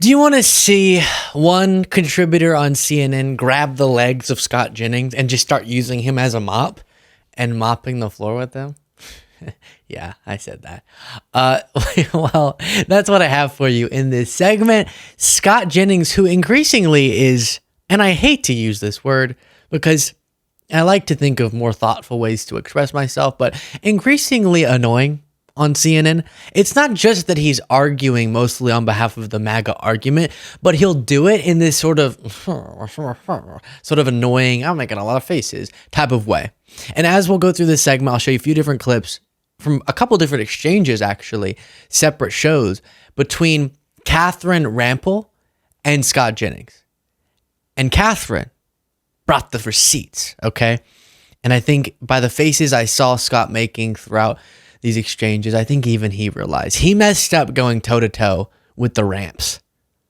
Do you want to see one contributor on CNN grab the legs of Scott Jennings and just start using him as a mop and mopping the floor with them? Yeah, I said that. Well, that's what I have for you in this segment. Scott Jennings, who increasingly is, and I hate to use this word because I like to think of more thoughtful ways to express myself, but increasingly annoying on CNN. It's not just that he's arguing mostly on behalf of the MAGA argument, but he'll do it in this sort of annoying, I'm making a lot of faces type of way. And as we'll go through this segment, I'll show you a few different clips from a couple different exchanges, actually, separate shows between Catherine Rampell and Scott Jennings. And Catherine brought the receipts, okay? And I think by the faces I saw Scott making throughout these exchanges, I think even he realized he messed up going toe-to-toe with the ramps,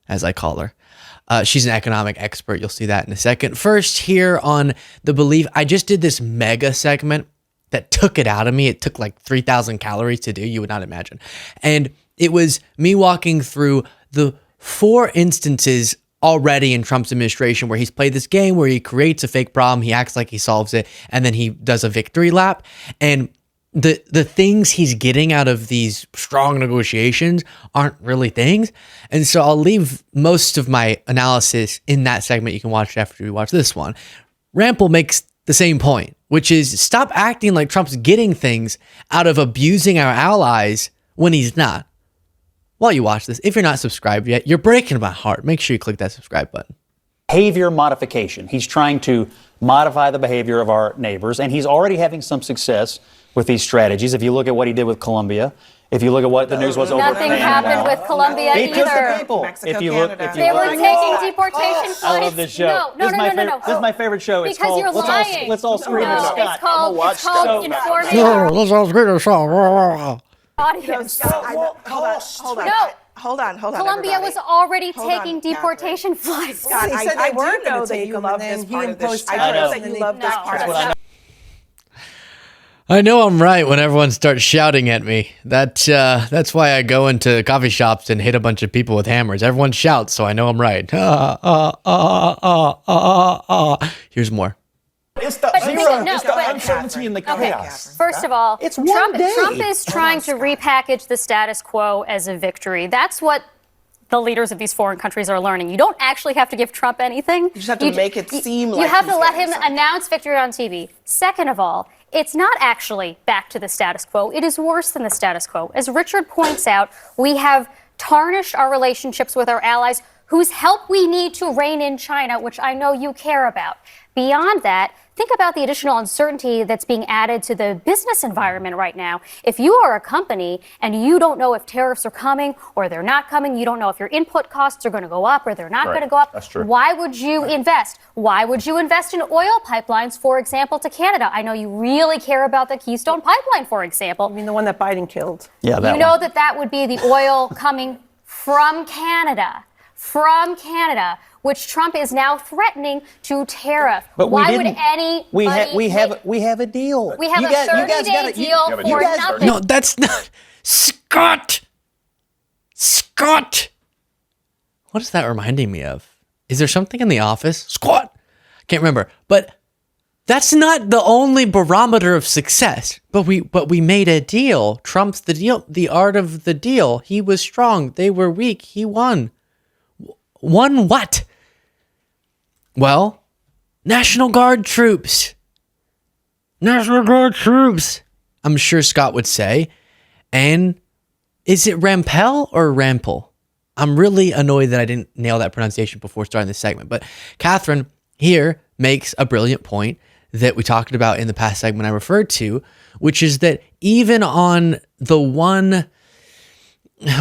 as I call her. She's an economic expert. You'll see that in a second. First, here on The Belief, I just did this mega segment that took it out of me. It took like 3,000 calories to do. You would not imagine. And it was me walking through the 4 instances already in Trump's administration where he's played this game where he creates a fake problem, he acts like he solves it, and then he does a victory lap. And the things he's getting out of these strong negotiations aren't really things. And so I'll leave most of my analysis in that segment. You can watch it after we watch this one. Rampell makes the same point, which is stop acting like Trump's getting things out of abusing our allies when he's not. While you watch this, if you're not subscribed yet, you're breaking my heart. Make sure you click that subscribe button. Behavior modification. He's trying to modify the behavior of our neighbors, and he's already having some success with these strategies. If you look at what he did with Colombia, if you look at what the news was over Nothing happened with Colombia he took either. the people. Mexico, If you look, Canada. They were taking deportation flights. I love this show. No. This is my favorite show. It's Because called you're lying. Let's All Scream at No, Scott. it's called Informing Yeah, Our let's all scream a song. Audience. Hold on. No. Hold on. Colombia everybody. was already Hold on, taking Catherine. deportation flights. Scott, He said I they do weren't know gonna that take you him, love and this then he part of this. imposed I tariffs, know that and you love this No. part of That's this. I know I'm right when everyone starts shouting at me. That's why I go into coffee shops and hit a bunch of people with hammers. Everyone shouts, so I know I'm right. Here's more. It's the uncertainty and the chaos. First of all, It's one Trump day. is trying to repackage the status quo as a victory. That's what the leaders of these foreign countries are learning. You don't actually have to give Trump anything. You just have to make it seem like you have he's to let getting him something. announce victory on TV. Second of all, it's not actually back to the status quo. It is worse than the status quo. As Richard points out, we have tarnished our relationships with our allies whose help we need to rein in China, which I know you care about. Beyond that, think about the additional uncertainty that's being added to the business environment right now. If you are a company and you don't know if tariffs are coming or they're not coming, you don't know if your input costs are going to go up or they're not going to go up, That's true. why would you invest? Why would you invest in oil pipelines, for example, to Canada? I know you really care about the Keystone Pipeline, for example. I mean, the one that Biden killed. Yeah, that You know one. that would be the oil coming from Canada, which Trump is now threatening to tariff. But Why we would didn't. anybody We have make- a deal. We have You a guys- you guys 30-day gotta- deal Yeah, but for you guys are- nothing. No, that's not. Scott! What is that reminding me of? Is there something in The Office? Scott! I can't remember. But that's not the only barometer of success. But we made a deal. Trump's the deal. The art of the deal. He was strong. They were weak. He won. Won what? Well, National Guard troops. National Guard troops. I'm sure Scott would say. And is it Rampell or Rampell? I'm really annoyed that I didn't nail that pronunciation before starting this segment. But Catherine here makes a brilliant point that we talked about in the past segment I referred to, which is that even on the one,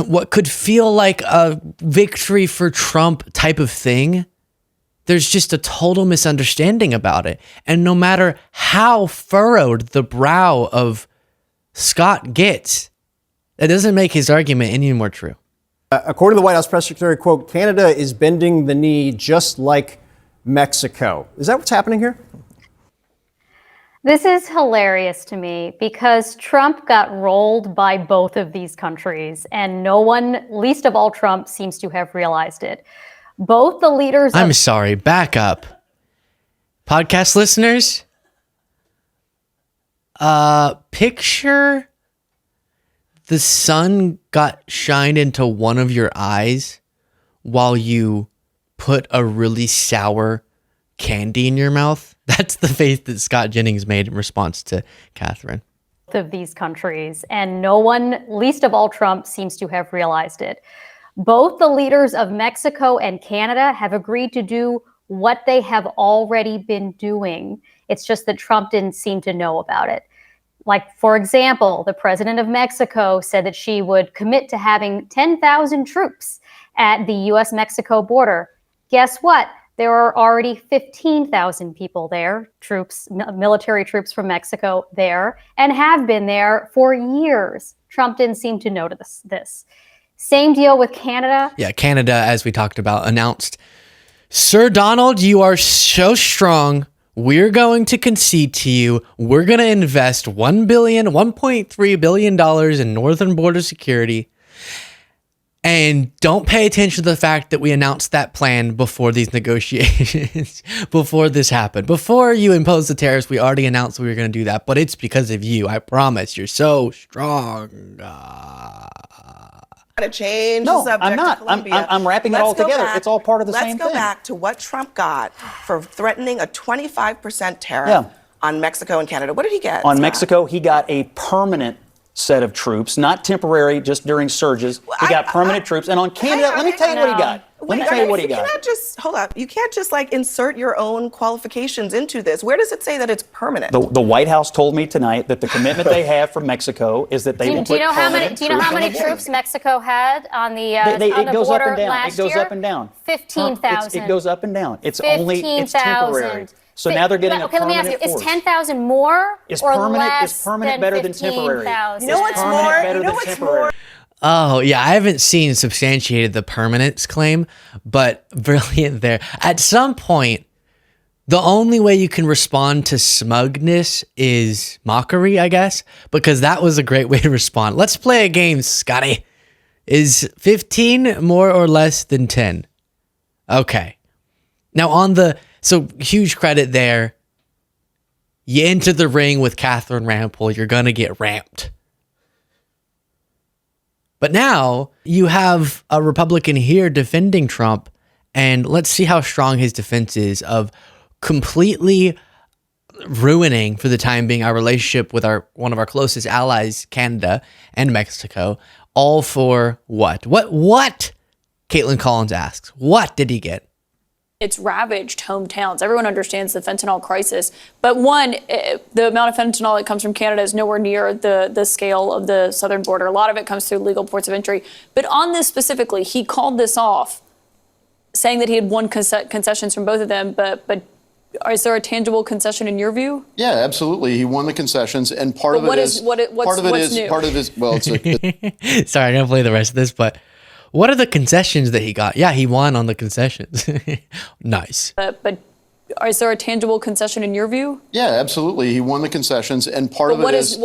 what could feel like a victory for Trump type of thing, there's just a total misunderstanding about it. And no matter how furrowed the brow of Scott gets, that doesn't make his argument any more true. According to the White House press secretary, quote, Canada is bending the knee just like Mexico. Is that what's happening here? This is hilarious to me because Trump got rolled by both of these countries, and no one, least of all Trump, seems to have realized it. Both the leaders I'm sorry, back up. Podcast listeners, picture the sun got shined into one of your eyes while you put a really sour candy in your mouth. That's the face that Scott Jennings made in response to Catherine. of these countries, and no one, least of all Trump, seems to have realized it. Both the leaders of Mexico and Canada have agreed to do what they have already been doing. It's just that Trump didn't seem to know about it. Like, for example, the president of Mexico said that she would commit to having 10,000 troops at the US-Mexico border. Guess what? There are already 15,000 people there, troops, military troops from Mexico there, and have been there for years. Trump didn't seem to notice this. Same deal with Canada. Yeah, Canada, as we talked about, announced, Sir Donald, you are so strong. We're going to concede to you. We're going to invest $1.3 billion in northern border security. And don't pay attention to the fact that we announced that plan before these negotiations, before this happened. Before you imposed the tariffs, we already announced we were going to do that. But it's because of you. I promise. You're so strong. To change No, the subject I'm not. to Colombia. I'm wrapping it all together. It's all part of the same Let's go thing. back to what Trump got for threatening a 25% tariff Yeah. on Mexico and Canada. What did he get? On Scott? Mexico, he got a permanent set of troops, not temporary, just during surges. He got permanent troops. And on Canada, let me tell you what he got. Let me tell you what he got. You cannot just, hold up, you can't just like insert your own qualifications into this. Where does it say that it's permanent? The White House told me tonight that the commitment they have from Mexico is that they will Do you put know how many? permanent Do you know how troops on many the border. troops Mexico had on the It goes up border and down. last It goes year? up and down. 15,000. It goes up and down. It's only it's temporary. So now they're getting a Okay, let me ask permanent you: force. Is 10,000 more Is or permanent- less is permanent better than temporary? 15,000? You know what's Permanent more? better You know than what's temporary. more? Oh, yeah. I haven't seen substantiated the permanence claim, but brilliant there. At some point, the only way you can respond to smugness is mockery, I guess, because that was a great way to respond. Let's play a game, Scotty. Is 15 more or less than 10? Okay. Now so huge credit there. You enter the ring with Catherine Rampel, you're going to get ramped. But now you have a Republican here defending Trump, and let's see how strong his defense is of completely ruining, for the time being, our relationship with one of our closest allies, Canada and Mexico, all for what? What? Caitlin Collins asks. What did he get? It's ravaged hometowns. Everyone understands the fentanyl crisis. But the amount of fentanyl that comes from Canada is nowhere near the scale of the southern border. A lot of it comes through legal ports of entry. But on this specifically, he called this off, saying that he had won concessions from both of them. But is there a tangible concession in your view? Yeah, absolutely. He won the concessions, and part of it is well, it's Sorry, I'm going to play the rest of this, but what are the concessions that he got? Yeah, he won on the concessions. Nice. But is there a tangible concession in your view? yeah, absolutely. He won the concessions, and part of it is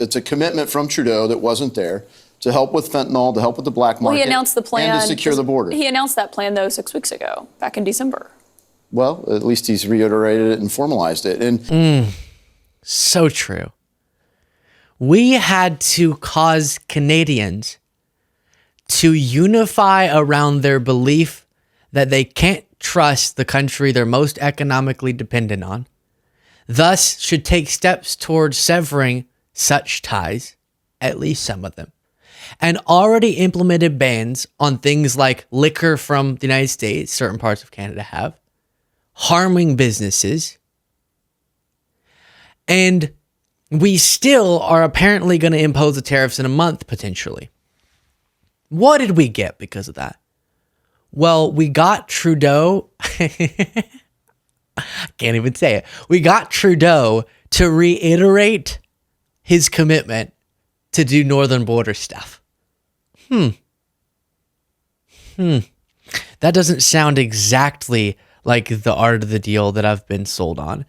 it's a commitment from Trudeau that wasn't there to help with fentanyl, to help with the black market. Well, he announced the plan and to secure the border. He announced that plan though 6 weeks ago, back in December. Well, at least he's reiterated it and formalized it. And So true. We had to cause Canadians to unify around their belief that they can't trust the country they're most economically dependent on, thus should take steps towards severing such ties, at least some of them, and already implemented bans on things like liquor from the United States, certain parts of Canada have, harming businesses, and we still are apparently going to impose the tariffs in a month, potentially. What did we get because of that? Well, we got Trudeau. I can't even say it. We got Trudeau to reiterate his commitment to do northern border stuff. That doesn't sound exactly like the art of the deal that I've been sold on.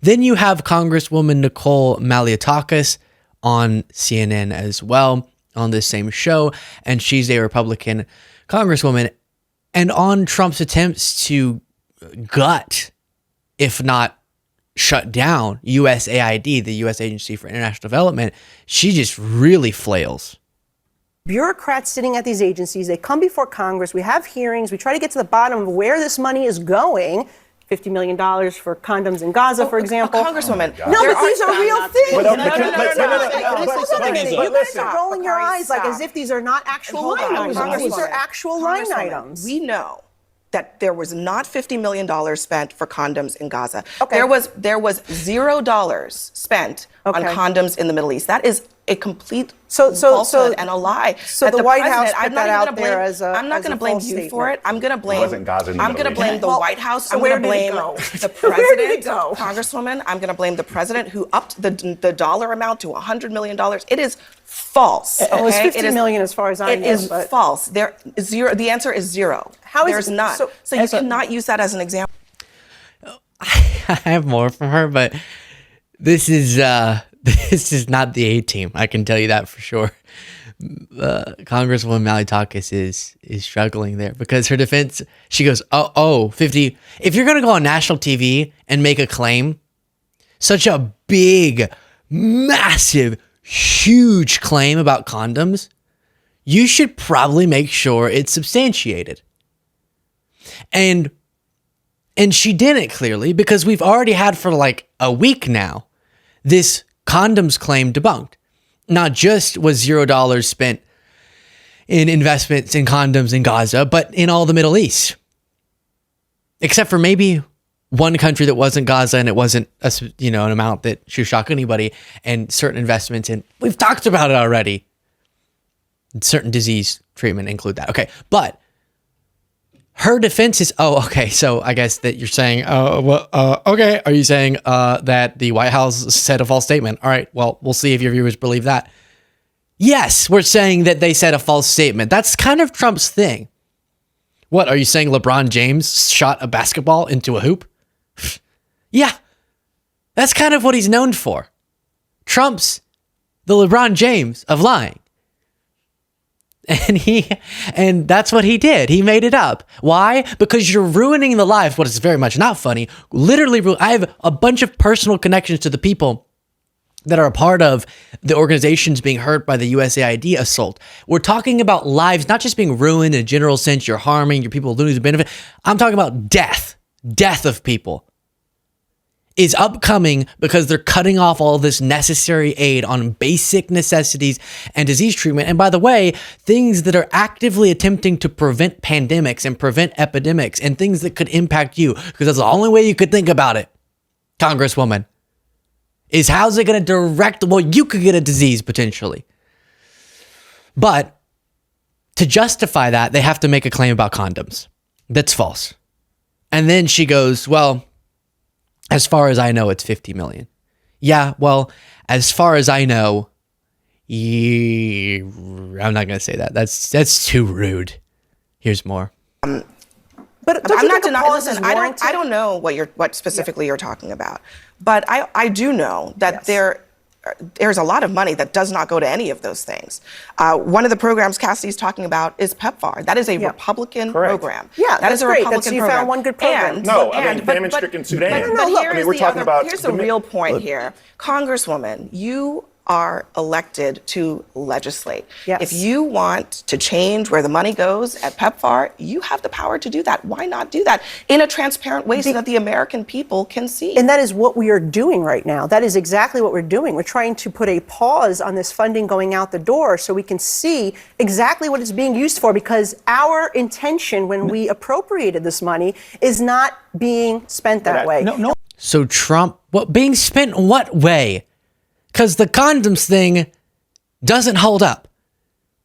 Then you have Congresswoman Nicole Malliotakis on CNN as well, on this same show, and she's a Republican congresswoman. And on Trump's attempts to gut, if not shut down, USAID, the U.S. Agency for International Development, she just really flails. Bureaucrats sitting at these agencies, they come before Congress, we have hearings, we try to get to the bottom of where this money is going. $50 million for condoms in Gaza, for example. Congresswoman. No, but these are real things. No. You guys are rolling your eyes like as if these are not actual line items. These are actual line items. We know that there was not $50 million spent for condoms in Gaza. Okay. There was $0 spent on condoms in the Middle East. That is a complete falsehood and a lie. So the White House put that out there as a I'm not going to blame you for it. I'm going to blame the White House. So I'm going to blame the president. Where did it go? Congresswoman, I'm going to blame the president who upped the dollar amount to $100 million. It is false. Well, it's $50 million as far as I know. It is false. There is zero. The answer is zero. How is There's it? none. So you cannot use that as an example. I have more from her, but this is not the A team. I can tell you that for sure. Congresswoman Malliotakis is struggling there because her defense, she goes, 50. If you're going to go on national TV and make a claim, such a big, massive, huge claim about condoms, you should probably make sure it's substantiated. And she didn't, clearly, because we've already had for like a week now this condoms claim debunked. Not just was $0 spent in investments in condoms in Gaza, but in all the Middle East. Except for maybe one country that wasn't Gaza, and it wasn't an amount that should shock anybody, and certain investments in, we've talked about it already. Certain disease treatment include that. Okay, but her defense is, so I guess that you're saying, okay. Are you saying that the White House said a false statement? All right, well, we'll see if your viewers believe that. Yes, we're saying that they said a false statement. That's kind of Trump's thing. What, are you saying LeBron James shot a basketball into a hoop? Yeah, that's kind of what he's known for. Trump's the LeBron James of lying. And that's what he did. He made it up. Why? Because you're ruining the life. What is very much not funny. Literally, I have a bunch of personal connections to the people that are a part of the organizations being hurt by the USAID assault. We're talking about lives not just being ruined in a general sense. You're harming, your people losing benefit. I'm talking about death of people is upcoming because they're cutting off all this necessary aid on basic necessities and disease treatment. And by the way, things that are actively attempting to prevent pandemics and prevent epidemics and things that could impact you, because that's the only way you could think about it, Congresswoman, is how's it going to you could get a disease potentially. But to justify that, they have to make a claim about condoms. That's false. And then she goes, well, as far as I know, it's 50 million. Yeah, well, as far as I know, I'm not going to say that. That's too rude. Here's more. But I'm not denying. Listen, I don't know what specifically you're talking about, but I do know that there's a lot of money that does not go to any of those things. One of the programs Cassidy's talking about is PEPFAR. That is a Republican program. Yeah, that is a Republican program. You found one good program. Famine-stricken Sudan. Here's the real point here. Congresswoman, you are elected to legislate. Yes. If you want to change where the money goes at PEPFAR, you have the power to do that. Why not do that in a transparent way so that the American people can see? And that is what we are doing right now. That is exactly what we're doing. We're trying to put a pause on this funding going out the door so we can see exactly what it's being used for, because our intention when we appropriated this money is not being spent that way. No. So Trump, being spent what way? Because the condoms thing doesn't hold up.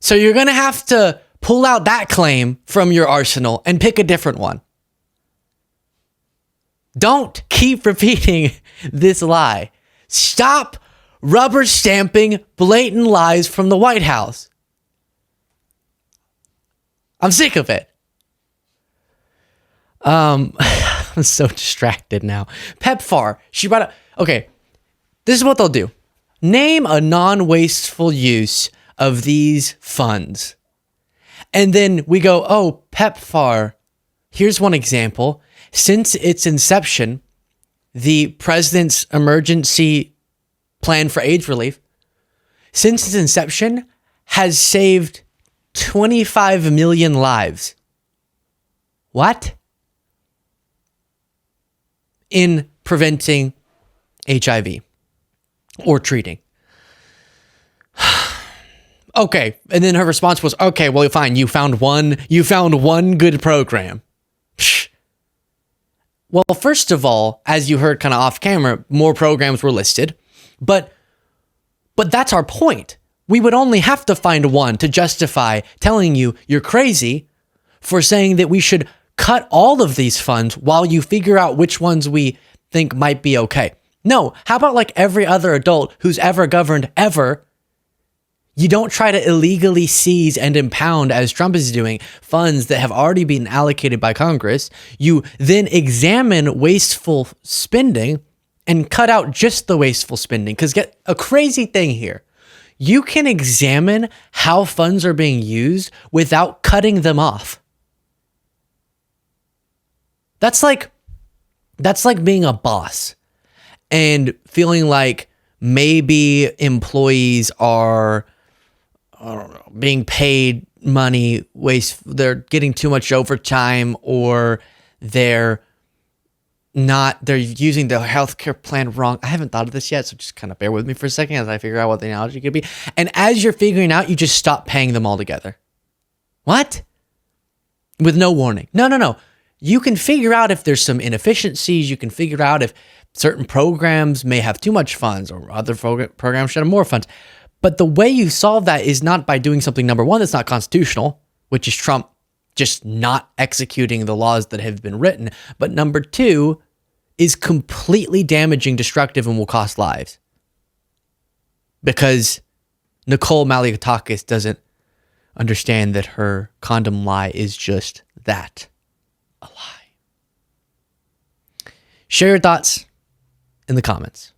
So you're going to have to pull out that claim from your arsenal and pick a different one. Don't keep repeating this lie. Stop rubber stamping blatant lies from the White House. I'm sick of it. I'm so distracted now. PEPFAR. She brought up, Okay, this is what they'll do. Name a non-wasteful use of these funds. And then we go, oh, PEPFAR. Here's one example. Since its inception, the president's emergency plan for AIDS relief, since its inception, has saved 25 million lives. What? In preventing HIV or treating. Okay, and then her response was, okay, well, fine, you found one good program. Psh. Well, first of all, as you heard kind of off camera, more programs were listed, but that's our point. We would only have to find one to justify telling you you're crazy for saying that we should cut all of these funds while you figure out which ones we think might be okay. No, how about like every other adult who's ever governed ever? You don't try to illegally seize and impound, as Trump is doing, funds that have already been allocated by Congress. You then examine wasteful spending and cut out just the wasteful spending. Because get a crazy thing here. You can examine how funds are being used without cutting them off. That's like being a boss and feeling like maybe employees are, I don't know, being paid money, they're getting too much overtime, or they're using the healthcare plan wrong. I haven't thought of this yet, so just kind of bear with me for a second as I figure out what the analogy could be. And as you're figuring out, you just stop paying them altogether. What? With no warning. No. You can figure out if there's some inefficiencies. You can figure out if certain programs may have too much funds or other programs should have more funds. But the way you solve that is not by doing something, number one, that's not constitutional, which is Trump just not executing the laws that have been written. But number two is completely damaging, destructive, and will cost lives. Because Nicole Malliotakis doesn't understand that her condom lie is just that, a lie. Share your thoughts in the comments.